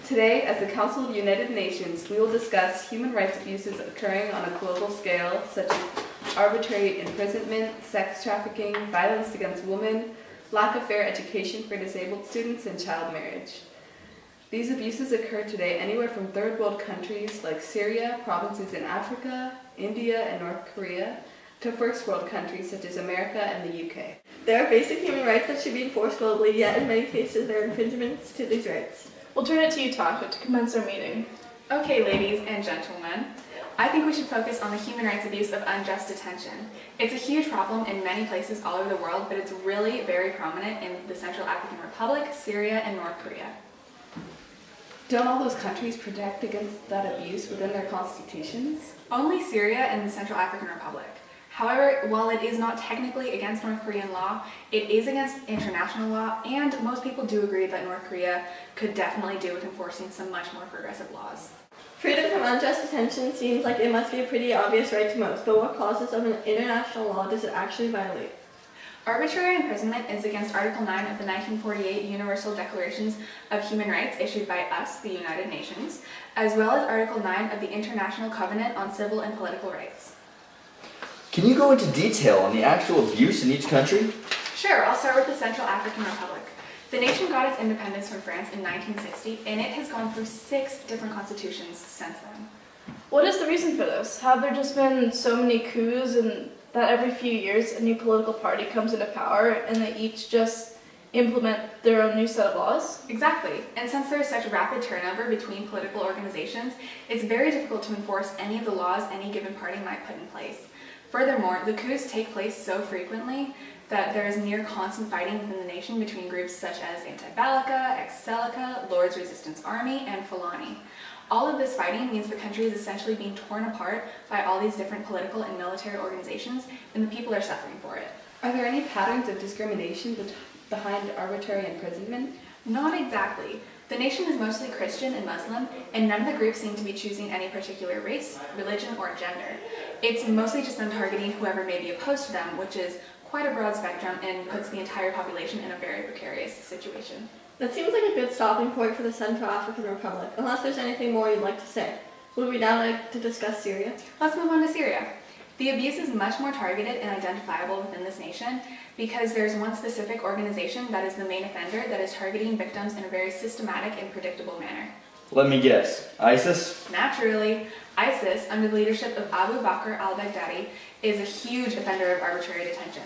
Today, as the Council of the United Nations, we will discuss human rights abuses occurring on a global scale, such as arbitrary imprisonment, sex trafficking, violence against women, lack of fair education for disabled students, and child marriage. These abuses occur today anywhere from third world countries like Syria, provinces in Africa, India, and North Korea, to first world countries such as America and the UK. There are basic human rights that should be enforced globally, yet in many cases there are infringements to these rights. We'll turn it to you, Tasha, to commence our meeting. Okay, ladies and gentlemen, I think we should focus on the human rights abuse of unjust detention. It's a huge problem in many places all over the world, but it's really very prominent in the Central African Republic, Syria, and North Korea. Don't all those countries protect against that abuse within their constitutions? Only Syria and the Central African Republic. However, while it is not technically against North Korean law, it is against international law, and most people do agree that North Korea could definitely do with enforcing some much more progressive laws. Freedom from unjust detention seems like it must be a pretty obvious right to most, but what clauses of an international law does it actually violate? Arbitrary imprisonment is against Article 9 of the 1948 Universal Declarations of Human Rights issued by us, the United Nations, as well as Article 9 of the International Covenant on Civil and Political Rights. Can you go into detail on the actual abuse in each country? Sure, I'll start with the Central African Republic. The nation got its independence from France in 1960, and it has gone through 6 different constitutions since then. What is the reason for this? Have there just been so many coups and that every few years a new political party comes into power and they each just implement their own new set of laws? Exactly, and since there is such rapid turnover between political organizations, it's very difficult to enforce any of the laws any given party might put in place. Furthermore, the coups take place so frequently that there is near constant fighting within the nation between groups such as Anti-Balaka, Ex-Seleka, Lord's Resistance Army, and Fulani. All of this fighting means the country is essentially being torn apart by all these different political and military organizations, and the people are suffering for it. Are there any patterns of discrimination behind arbitrary imprisonment? Not exactly. The nation is mostly Christian and Muslim, and none of the groups seem to be choosing any particular race, religion, or gender. It's mostly just them targeting whoever may be opposed to them, which is quite a broad spectrum and puts the entire population in a very precarious situation. That seems like a good stopping point for the Central African Republic, unless there's anything more you'd like to say. Would we now like to discuss Syria? Let's move on to Syria. The abuse is much more targeted and identifiable within this nation because there's one specific organization that is the main offender that is targeting victims in a very systematic and predictable manner. Let me guess. ISIS? Naturally, ISIS, under the leadership of Abu Bakr al-Baghdadi, is a huge offender of arbitrary detention.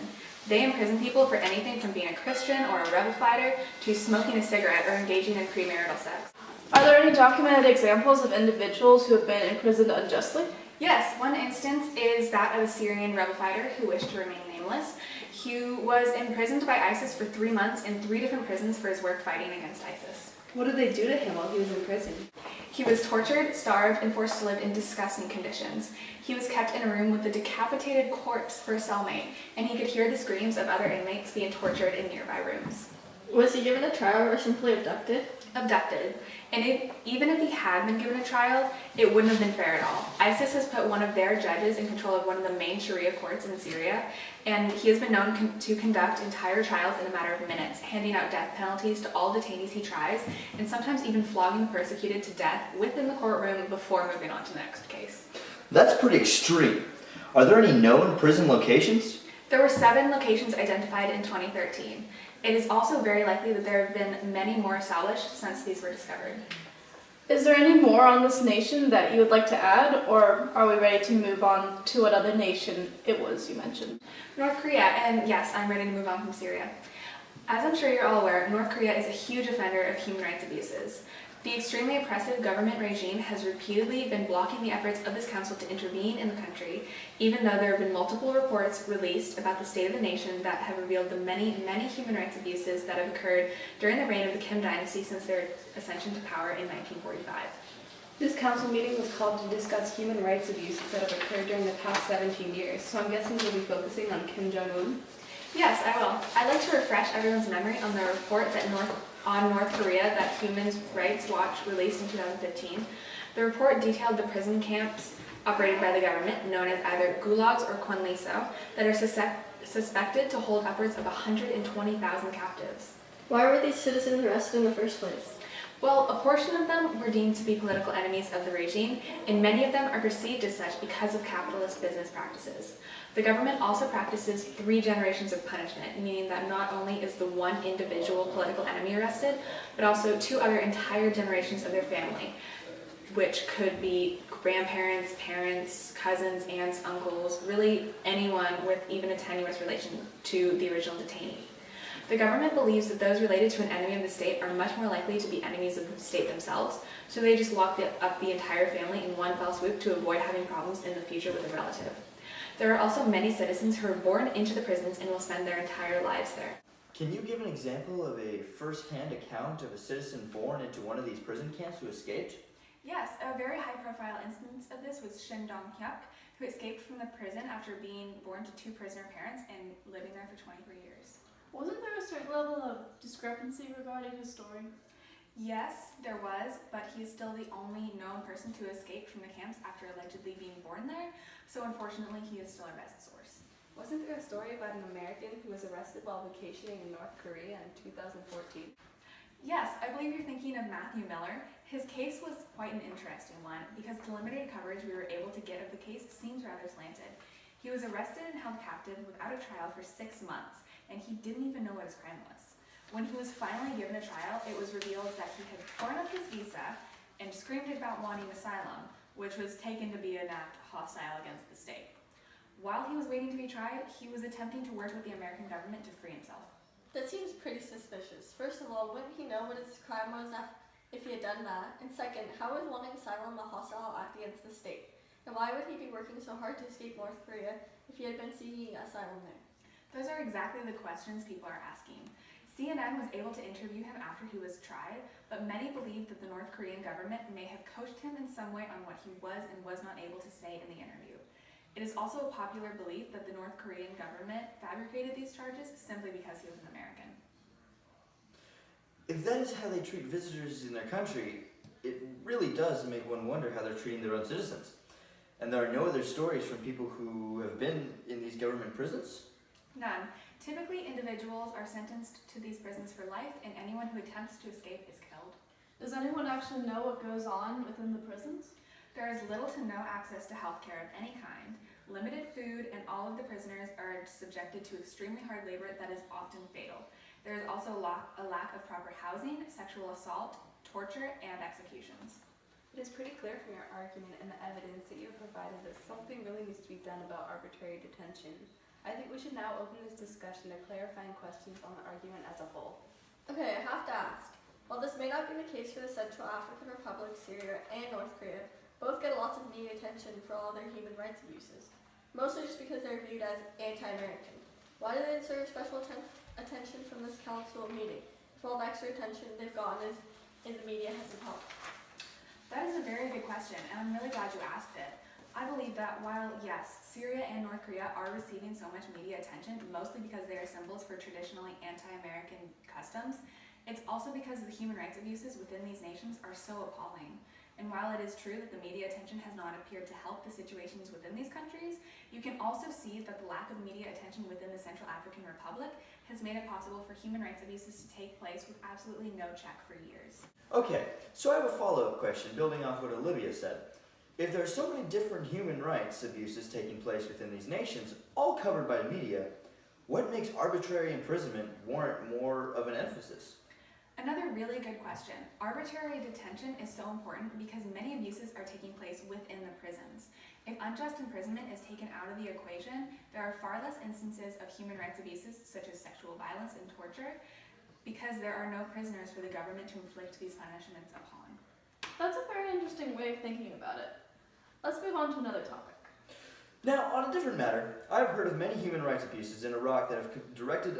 They imprison people for anything from being a Christian or a rebel fighter to smoking a cigarette or engaging in premarital sex. Are there any documented examples of individuals who have been imprisoned unjustly? Yes, one instance is that of a Syrian rebel fighter who wished to remain nameless. He was imprisoned by ISIS for 3 months in 3 different prisons for his work fighting against ISIS. What did they do to him while he was in prison? He was tortured, starved, and forced to live in disgusting conditions. He was kept in a room with a decapitated corpse for a cellmate, and he could hear the screams of other inmates being tortured in nearby rooms. Was he given a trial or simply abducted? Abducted. And even if he had been given a trial, it wouldn't have been fair at all. ISIS has put one of their judges in control of one of the main Sharia courts in Syria, and he has been known to conduct entire trials in a matter of minutes, handing out death penalties to all detainees he tries, and sometimes even flogging the persecuted to death within the courtroom before moving on to the next case. That's pretty extreme. Are there any known prison locations? There were 7 locations identified in 2013. It is also very likely that there have been many more established since these were discovered. Is there any more on this nation that you would like to add, or are we ready to move on to what other nation it was you mentioned? North Korea, and yes, I'm ready to move on from Syria. As I'm sure you're all aware, North Korea is a huge offender of human rights abuses. The extremely oppressive government regime has repeatedly been blocking the efforts of this council to intervene in the country, even though there have been multiple reports released about the state of the nation that have revealed the many, many human rights abuses that have occurred during the reign of the Kim dynasty since their ascension to power in 1945. This council meeting was called to discuss human rights abuses that have occurred during the past 17 years, so I'm guessing we'll be focusing on Kim Jong-un. Yes, I will. I'd like to refresh everyone's memory on the report that North Korea that Human Rights Watch released in 2015. The report detailed the prison camps operated by the government, known as either gulags or Kwanliso, that are suspected to hold upwards of 120,000 captives. Why were these citizens arrested in the first place? Well, a portion of them were deemed to be political enemies of the regime, and many of them are perceived as such because of capitalist business practices. The government also practices 3 generations of punishment, meaning that not only is the one individual political enemy arrested, but also 2 other entire generations of their family, which could be grandparents, parents, cousins, aunts, uncles, really anyone with even a tenuous relation to the original detainee. The government believes that those related to an enemy of the state are much more likely to be enemies of the state themselves, so they just locked up the entire family in one fell swoop to avoid having problems in the future with a relative. There are also many citizens who are born into the prisons and will spend their entire lives there. Can you give an example of a first-hand account of a citizen born into one of these prison camps who escaped? Yes, a very high-profile instance of this was Shin Dong-hyuk, who escaped from the prison after being born to 2 prisoner parents and living there for 23 years. Wasn't there a certain level of discrepancy regarding his story? Yes, there was, but he's still the only known person to escape from the camps after allegedly being born there, so unfortunately he is still our best source. Wasn't there a story about an American who was arrested while vacationing in North Korea in 2014? Yes, I believe you're thinking of Matthew Miller. His case was quite an interesting one because the limited coverage we were able to get of the case seems rather slanted. He was arrested and held captive without a trial for 6 months, and he didn't even know what his crime was. When he was finally given a trial, it was revealed that he had torn up his visa and screamed about wanting asylum, which was taken to be an act hostile against the state. While he was waiting to be tried, he was attempting to work with the American government to free himself. That seems pretty suspicious. First of all, wouldn't he know what his crime was if he had done that? And second, how is wanting asylum a hostile act against the state? And why would he be working so hard to escape North Korea if he had been seeking asylum there? Those are exactly the questions people are asking. CNN was able to interview him after he was tried, but many believe that the North Korean government may have coached him in some way on what he was and was not able to say in the interview. It is also a popular belief that the North Korean government fabricated these charges simply because he was an American. If that is how they treat visitors in their country, it really does make one wonder how they're treating their own citizens. And there are no other stories from people who have been in these government prisons? None. Typically, individuals are sentenced to these prisons for life, and anyone who attempts to escape is killed. Does anyone actually know what goes on within the prisons? There is little to no access to healthcare of any kind, limited food, and all of the prisoners are subjected to extremely hard labor that is often fatal. There is also a lack of proper housing, sexual assault, torture, and executions. It is pretty clear from your argument and the evidence that you have provided that something really needs to be done about arbitrary detention. I think we should now open this discussion to clarifying questions on the argument as a whole. Okay, I have to ask. While this may not be the case for the Central African Republic, Syria, and North Korea, both get lots of media attention for all their human rights abuses, mostly just because they're viewed as anti-American. Why do they deserve special attention from this council meeting if all the extra attention they've gotten in the media hasn't helped? That is a very good question, and I'm really glad you asked it. I believe that while, yes, Syria and North Korea are receiving so much media attention, mostly because they are symbols for traditionally anti-American customs, it's also because the human rights abuses within these nations are so appalling. And while it is true that the media attention has not appeared to help the situations within these countries, you can also see that the lack of media attention within the Central African Republic has made it possible for human rights abuses to take place with absolutely no check for years. Okay, so I have a follow-up question building off what Olivia said. If there are so many different human rights abuses taking place within these nations, all covered by the media, what makes arbitrary imprisonment warrant more of an emphasis? Another really good question. Arbitrary detention is so important because many abuses are taking place within the prisons. If unjust imprisonment is taken out of the equation, there are far less instances of human rights abuses such as sexual violence and torture because there are no prisoners for the government to inflict these punishments upon. That's a very interesting way of thinking about it. Let's move on to another topic. Now, on a different matter, I've heard of many human rights abuses in Iraq that have directly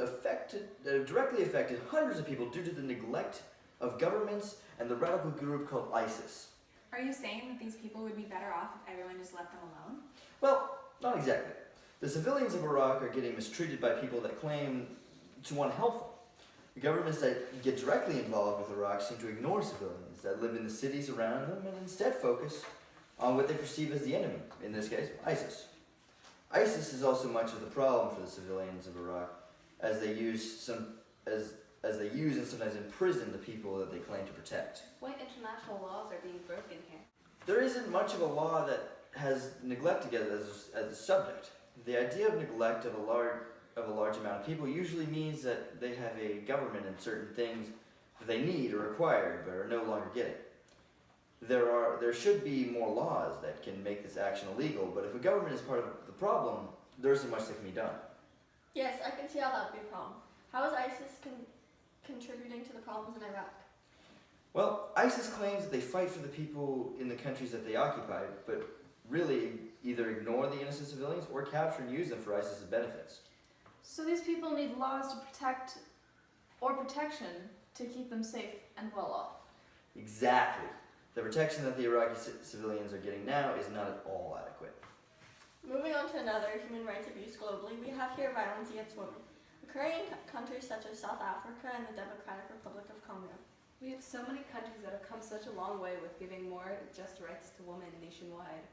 affected hundreds of people due to the neglect of governments and the radical group called ISIS. Are you saying that these people would be better off if everyone just left them alone? Well, not exactly. The civilians of Iraq are getting mistreated by people that claim to want to help them. The governments that get directly involved with Iraq seem to ignore civilians that live in the cities around them and instead focus on what they perceive as the enemy, in this case, ISIS. ISIS is also much of the problem for the civilians of Iraq, as they use as they use and sometimes imprison the people that they claim to protect. What international laws are being broken here? There isn't much of a law that has neglect together as a subject. The idea of neglect of a large amount of people usually means that they have a government and certain things that they need or require but are no longer getting. There should be more laws that can make this action illegal, but if a government is part of the problem, there isn't much that can be done. Yes, I can see how that would be a problem. How is ISIS contributing to the problems in Iraq? Well, ISIS claims that they fight for the people in the countries that they occupy, but really either ignore the innocent civilians or capture and use them for ISIS's benefits. So these people need laws to protect or protection to keep them safe and well off. Exactly. The protection that the Iraqi civilians are getting now is not at all adequate. Moving on to another human rights abuse globally, we have here violence against women, occurring in countries such as South Africa and the Democratic Republic of Congo. We have so many countries that have come such a long way with giving more just rights to women nationwide.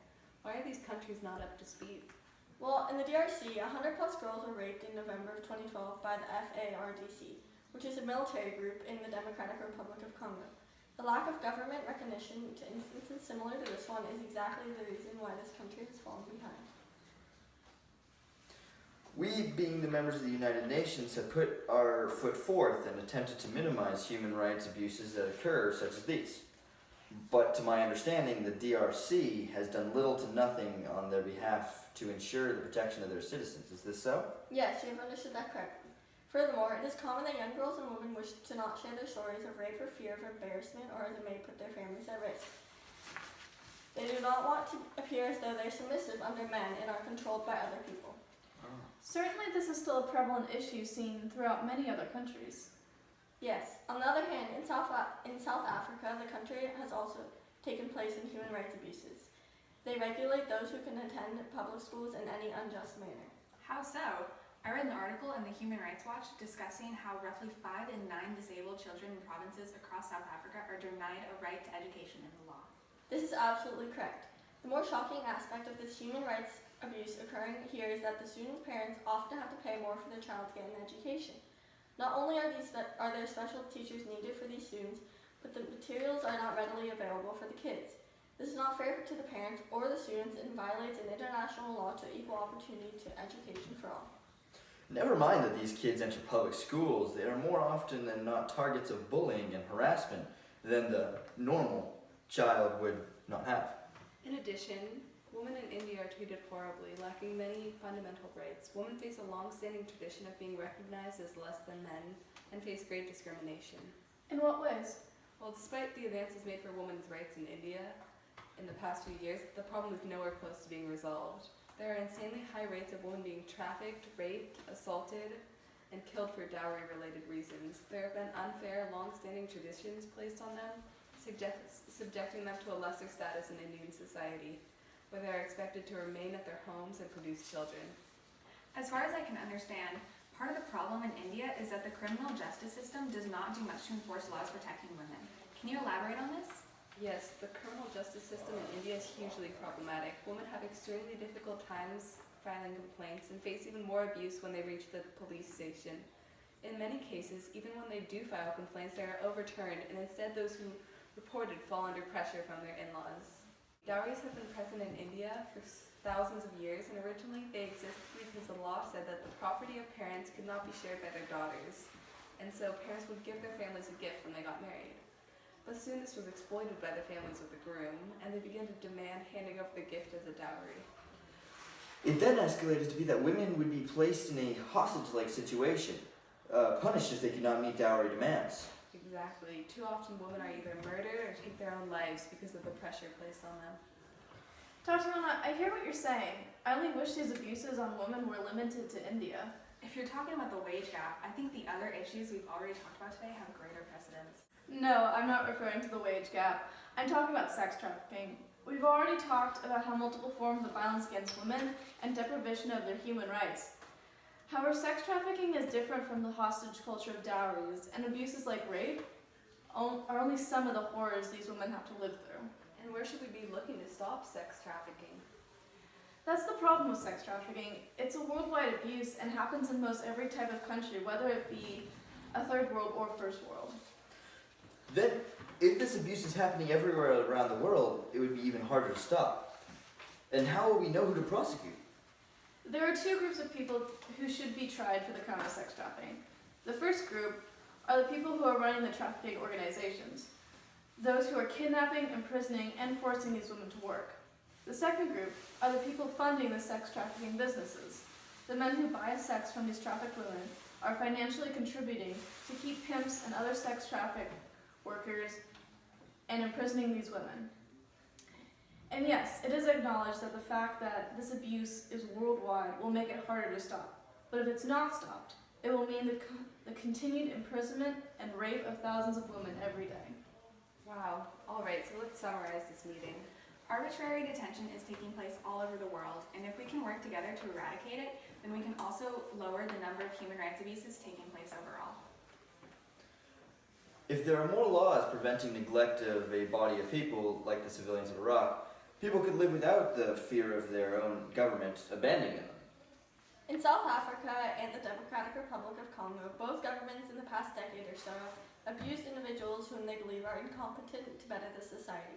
Why are these countries not up to speed? Well, in the DRC, 100 plus girls were raped in November of 2012 by the FARDC, which is a military group in the Democratic Republic of Congo. The lack of government recognition to instances similar to this one is exactly the reason why this country has fallen behind. We, being the members of the United Nations, have put our foot forth and attempted to minimize human rights abuses that occur, such as these. But to my understanding, the DRC has done little to nothing on their behalf to ensure the protection of their citizens. Is this so? Yes, you have understood that correctly. Furthermore, it is common that young girls and women wish to not share their stories of rape for fear of embarrassment or as it may put their families at risk. They do not want to appear as though they are submissive under men and are controlled by other people. Certainly this is still a prevalent issue seen throughout many other countries. Yes, on the other hand, in South Africa, the country has also taken place in human rights abuses. They regulate those who can attend public schools in any unjust manner. How so? I read an article in the Human Rights Watch discussing how roughly 5 in 9 disabled children in provinces across South Africa are denied a right to education in the law. This is absolutely correct. The more shocking aspect of this human rights abuse occurring here is that the students' parents often have to pay more for their child to get an education. Not only are there special teachers needed for these students, but the materials are not readily available for the kids. This is not fair to the parents or the students and violates an international law to equal opportunity to education for all. Never mind that these kids enter public schools, they are more often than not targets of bullying and harassment than the normal child would not have. In addition, women in India are treated horribly, lacking many fundamental rights. Women face a long-standing tradition of being recognized as less than men and face great discrimination. In what ways? Well, despite the advances made for women's rights in India in the past few years, the problem is nowhere close to being resolved. There are insanely high rates of women being trafficked, raped, assaulted, and killed for dowry-related reasons. There have been unfair, long-standing traditions placed on them, subjecting them to a lesser status in Indian society, where they are expected to remain at their homes and produce children. As far as I can understand, part of the problem in India is that the criminal justice system does not do much to enforce laws protecting women. Can you elaborate on this? Yes, the criminal justice system in India is hugely problematic. Women have extremely difficult times filing complaints and face even more abuse when they reach the police station. In many cases, even when they do file complaints, they are overturned, and instead those who reported fall under pressure from their in-laws. Dowries have been present in India for thousands of years, and originally they existed because the law said that the property of parents could not be shared by their daughters, and so parents would give their families a gift when they got married. But soon this was exploited by the families of the groom, and they began to demand handing over the gift as a dowry. It then escalated to be that women would be placed in a hostage-like situation, punished if they could not meet dowry demands. Exactly. Too often women are either murdered or take their own lives because of the pressure placed on them. Tatiana, I hear what you're saying. I only wish these abuses on women were limited to India. If you're talking about the wage gap, I think the other issues we've already talked about today have greater precedence. No, I'm not referring to the wage gap. I'm talking about sex trafficking. We've already talked about how multiple forms of violence against women and deprivation of their human rights. However, sex trafficking is different from the hostage culture of dowries, and abuses like rape are only some of the horrors these women have to live through. And where should we be looking to stop sex trafficking? That's the problem with sex trafficking. It's a worldwide abuse and happens in most every type of country, whether it be a third world or first world. Then, if this abuse is happening everywhere around the world, it would be even harder to stop. And how will we know who to prosecute? There are two groups of people who should be tried for the crime of sex trafficking. The first group are the people who are running the trafficking organizations, those who are kidnapping, imprisoning, and forcing these women to work. The second group are the people funding the sex trafficking businesses. The men who buy sex from these trafficked women are financially contributing to keep pimps and other sex traffic workers and imprisoning these women. And yes, it is acknowledged that the fact that this abuse is worldwide will make it harder to stop. But if it's not stopped, it will mean the continued imprisonment and rape of thousands of women every day. Wow. All right, so let's summarize this meeting. Arbitrary detention is taking place all over the world, and if we can work together to eradicate it, then we can also lower the number of human rights abuses taking place overall. If there are more laws preventing neglect of a body of people, like the civilians of Iraq, people could live without the fear of their own government abandoning them. In South Africa and the Democratic Republic of Congo, both governments in the past decade or so abused individuals whom they believe are incompetent to better the society.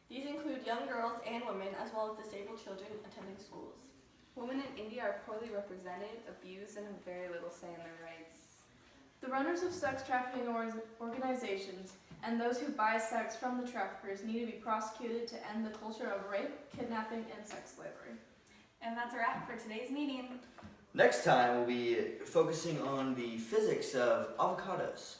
These include young girls and women, as well as disabled children attending schools. Women in India are poorly represented, abused, and have very little say in their rights. The runners of sex trafficking organizations and those who buy sex from the traffickers need to be prosecuted to end the culture of rape, kidnapping, and sex slavery. And that's a wrap for today's meeting. Next time, we'll be focusing on the physics of avocados.